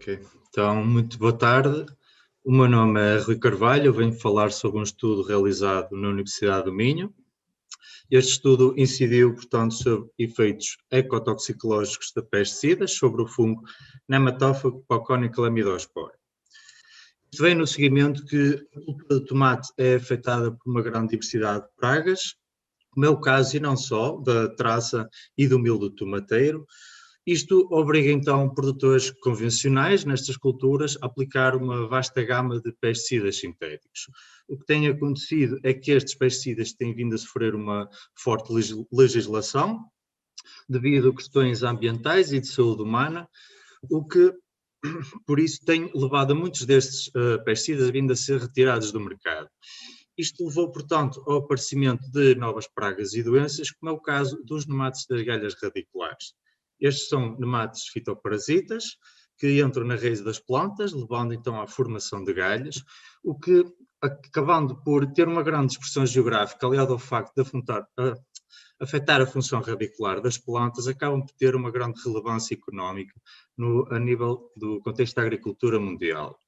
Ok. Então, muito boa tarde. O meu nome é Rui Carvalho, eu venho falar sobre um estudo realizado na Universidade do Minho. Este estudo incidiu, portanto, sobre efeitos ecotoxicológicos de pesticidas sobre o fungo nematófago Pauconia lamidosspora. Isto vem no seguimento que a cultura de tomate é afetada por uma grande diversidade de pragas, como é o caso, e não só, da traça e do milho tomateiro. Isto obriga então produtores convencionais nestas culturas a aplicar uma vasta gama de pesticidas sintéticos. O que tem acontecido é que estes pesticidas têm vindo a sofrer uma forte legislação devido a questões ambientais e de saúde humana, o que por isso tem levado a muitos destes pesticidas vindo a ser retirados do mercado. Isto levou, portanto, ao aparecimento de novas pragas e doenças, como é o caso dos nematos das galhas radiculares. Estes são nematos fitoparasitas que entram na raiz das plantas, levando então à formação de galhas, o que, acabando por ter uma grande dispersão geográfica, aliado ao facto de afetar a função radicular das plantas, acabam por ter uma grande relevância económica a nível do contexto da agricultura mundial.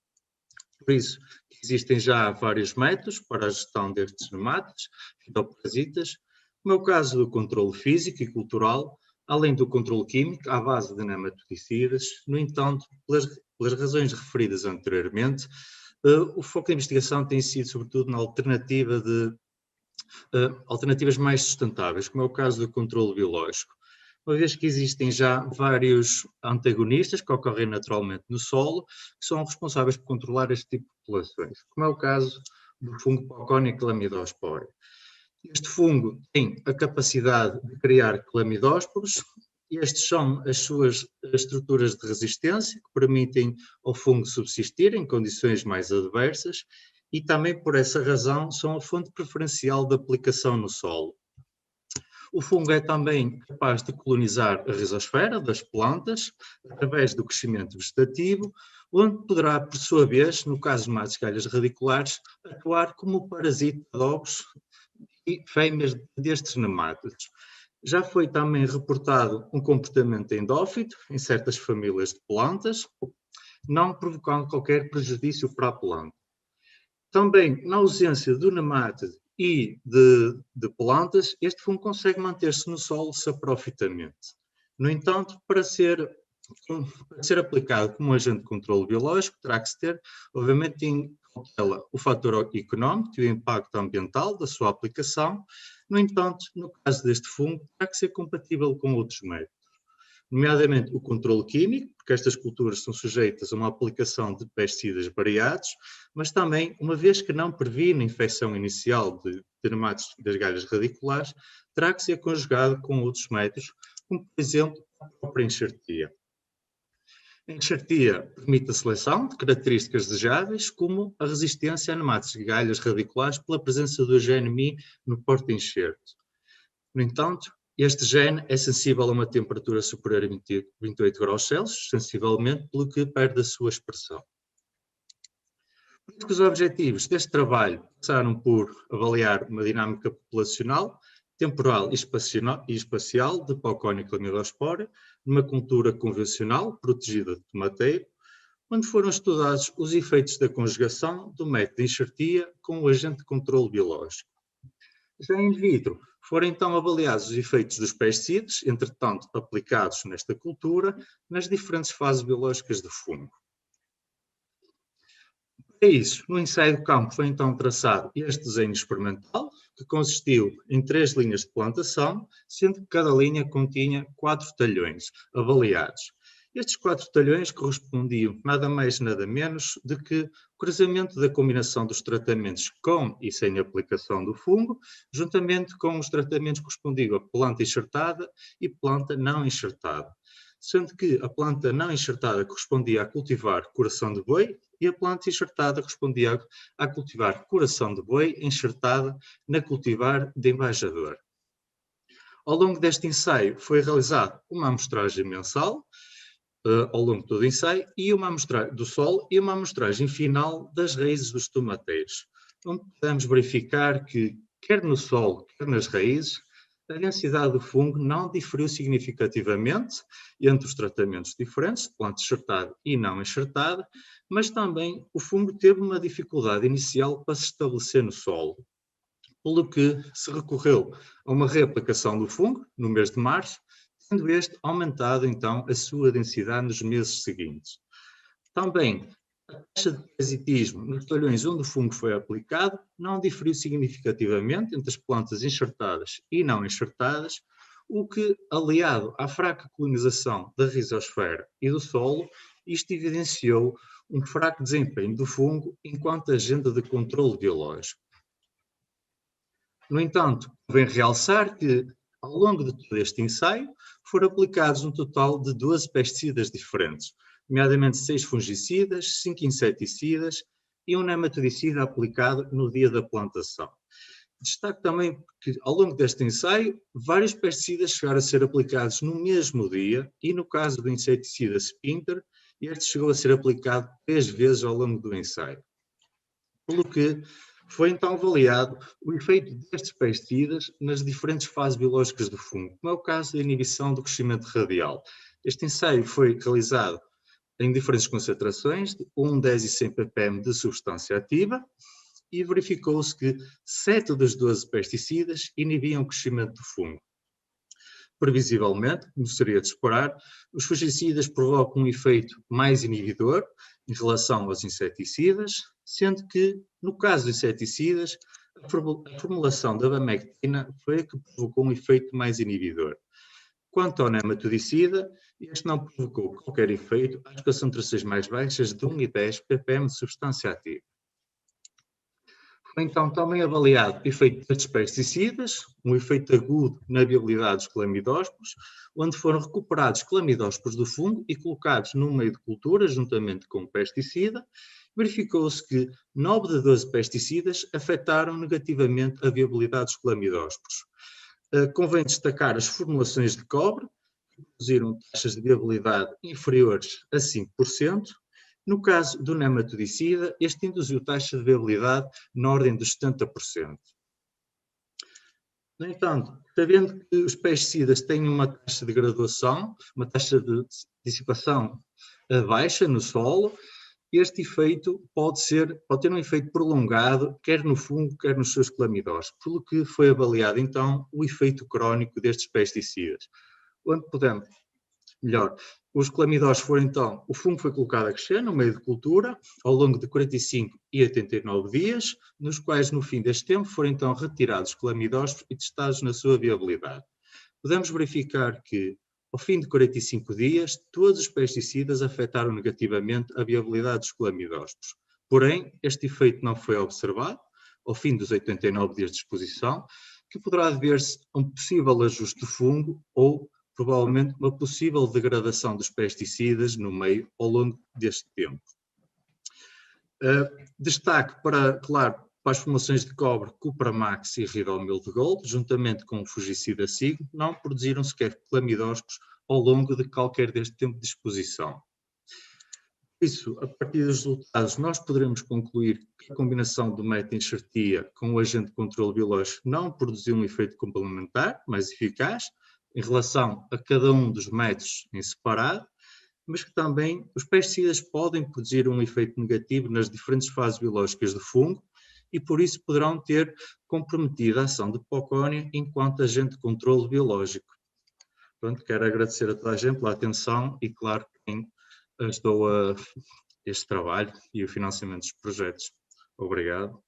Por isso, existem já vários métodos para a gestão destes nematos, fitoparasitas, como é o caso do controle físico e cultural, além do controle químico à base de nematicidas. No entanto, pelas razões referidas anteriormente, o foco da investigação tem sido sobretudo na alternativa alternativas mais sustentáveis, como é o caso do controle biológico. Uma vez que existem já vários antagonistas que ocorrem naturalmente no solo, que são responsáveis por controlar este tipo de populações, como é o caso do fungo Pauconia lamidosspora. Este fungo tem a capacidade de criar clamidósporos. Estes são as suas estruturas de resistência que permitem ao fungo subsistir em condições mais adversas e também por essa razão são a fonte preferencial de aplicação no solo. O fungo é também capaz de colonizar a rizosfera das plantas através do crescimento vegetativo, onde poderá, por sua vez, no caso de mais galhas radiculares, atuar como parasita de ovos e fêmeas destes nemátodos. Já foi também reportado um comportamento endófito em certas famílias de plantas, não provocando qualquer prejudício para a planta. Também, na ausência do nemátodo e de plantas, este fungo consegue manter-se no solo saprofitamente. No entanto, para ser aplicado como agente de controle biológico, terá que se ter, obviamente, em cautela o fator económico e o impacto ambiental da sua aplicação. No entanto, no caso deste fungo, terá que ser compatível com outros métodos, nomeadamente o controle químico, porque estas culturas são sujeitas a uma aplicação de pesticidas variados, mas também, uma vez que não previne a infecção inicial de nematos das galhas radiculares, terá que ser conjugado com outros métodos, como, por exemplo, a própria enxertia. A enxertia permite a seleção de características desejáveis, como a resistência a nematos de galhas radiculares pela presença do gene Mi no porta-enxerto. No entanto, este gene é sensível a uma temperatura superior a 28 graus Celsius, sensivelmente, pelo que perde a sua expressão. Por isso que os objetivos deste trabalho passaram por avaliar uma dinâmica populacional, temporal e espacial de Pauconia lamidosspora numa cultura convencional protegida de tomateiro, onde foram estudados os efeitos da conjugação do método de enxertia com o agente de controle biológico. Já in vitro, foram então avaliados os efeitos dos pesticidas, entretanto aplicados nesta cultura, nas diferentes fases biológicas do fungo. Para isso, no ensaio de campo foi então traçado este desenho experimental, que consistiu em 3 linhas de plantação, sendo que cada linha continha 4 talhões avaliados. Estes 4 talhões correspondiam nada mais nada menos do que o cruzamento da combinação dos tratamentos com e sem aplicação do fungo, juntamente com os tratamentos correspondiam a planta enxertada e planta não enxertada, sendo que a planta não enxertada correspondia a cultivar coração de boi e a planta enxertada correspondia a cultivar coração de boi enxertada na cultivar de embajador. Ao longo deste ensaio foi realizada uma amostragem mensal, ao longo de todo o ensaio, e uma amostragem do solo e uma amostragem final das raízes dos tomateiros, onde podemos verificar que, quer no solo, quer nas raízes, a densidade do fungo não diferiu significativamente entre os tratamentos diferentes, de planta enxertada e não enxertada, mas também o fungo teve uma dificuldade inicial para se estabelecer no solo, pelo que se recorreu a uma reaplicação do fungo no mês de março, tendo este aumentado então a sua densidade nos meses seguintes. Também a taxa de parasitismo nos talhões onde o fungo foi aplicado não diferiu significativamente entre as plantas enxertadas e não enxertadas, o que, aliado à fraca colonização da rizosfera e do solo, isto evidenciou um fraco desempenho do fungo enquanto agente de controle biológico. No entanto, convém realçar que, ao longo de todo este ensaio, foram aplicados um total de 12 pesticidas diferentes, nomeadamente 6 fungicidas, 5 inseticidas e um nematicida aplicado no dia da plantação. Destaco também que, ao longo deste ensaio, vários pesticidas chegaram a ser aplicados no mesmo dia e, no caso do inseticida Spinter, este chegou a ser aplicado 3 vezes ao longo do ensaio. Pelo que foi então avaliado o efeito destes pesticidas nas diferentes fases biológicas do fungo, como é o caso da inibição do crescimento radial. Este ensaio foi realizado em diferentes concentrações, de 1, 10 e 100 ppm de substância ativa, e verificou-se que 7 dos 12 pesticidas inibiam o crescimento do fungo. Previsivelmente, como seria de esperar, os fungicidas provocam um efeito mais inibidor em relação aos inseticidas, sendo que, no caso dos inseticidas, a formulação da abamectina foi a que provocou um efeito mais inibidor. Quanto ao nematicida, este não provocou qualquer efeito às concentrações mais baixas de 1 e 10 ppm de substância ativa. Foi então também avaliado o efeito destes pesticidas, um efeito agudo na viabilidade dos clamidósporos, onde foram recuperados clamidósporos do fungo e colocados no meio de cultura, juntamente com o pesticida. Verificou-se que 9 de 12 pesticidas afetaram negativamente a viabilidade dos clamidósporos. Convém destacar as formulações de cobre, que produziram taxas de viabilidade inferiores a 5%. No caso do nematicida, este induziu taxa de viabilidade na ordem dos 70%. No entanto, sabendo que os pesticidas têm uma taxa de graduação, uma taxa de dissipação baixa no solo, este efeito pode ter um efeito prolongado, quer no fungo, quer nos seus clamidós, pelo que foi avaliado então o efeito crónico destes pesticidas. Onde podemos, melhor, os clamidós foram então, o fungo foi colocado a crescer no meio de cultura, ao longo de 45 e 89 dias, nos quais no fim deste tempo foram então retirados os clamidós e testados na sua viabilidade. Podemos verificar que, ao fim de 45 dias, todos os pesticidas afetaram negativamente a viabilidade dos clamidósporos. Porém, este efeito não foi observado ao fim dos 89 dias de exposição, que poderá dever-se a um possível ajuste do fungo ou, provavelmente, uma possível degradação dos pesticidas no meio ao longo deste tempo. Destaque para, claro, para as formulações de cobre, Cupramax e Ridomil de Gold, juntamente com o fungicida Signo, não produziram sequer clamidósporos ao longo de qualquer deste tempo de exposição. Por isso, a partir dos resultados, nós poderemos concluir que a combinação do meta-enxertia com o agente de controle biológico não produziu um efeito complementar mais eficaz em relação a cada um dos métodos em separado, mas que também os pesticidas podem produzir um efeito negativo nas diferentes fases biológicas do fungo, e por isso poderão ter comprometido a ação de Pocónia enquanto agente de controle biológico. Portanto, quero agradecer a toda a gente pela atenção e, claro, quem ajudou a este trabalho e o financiamento dos projetos. Obrigado.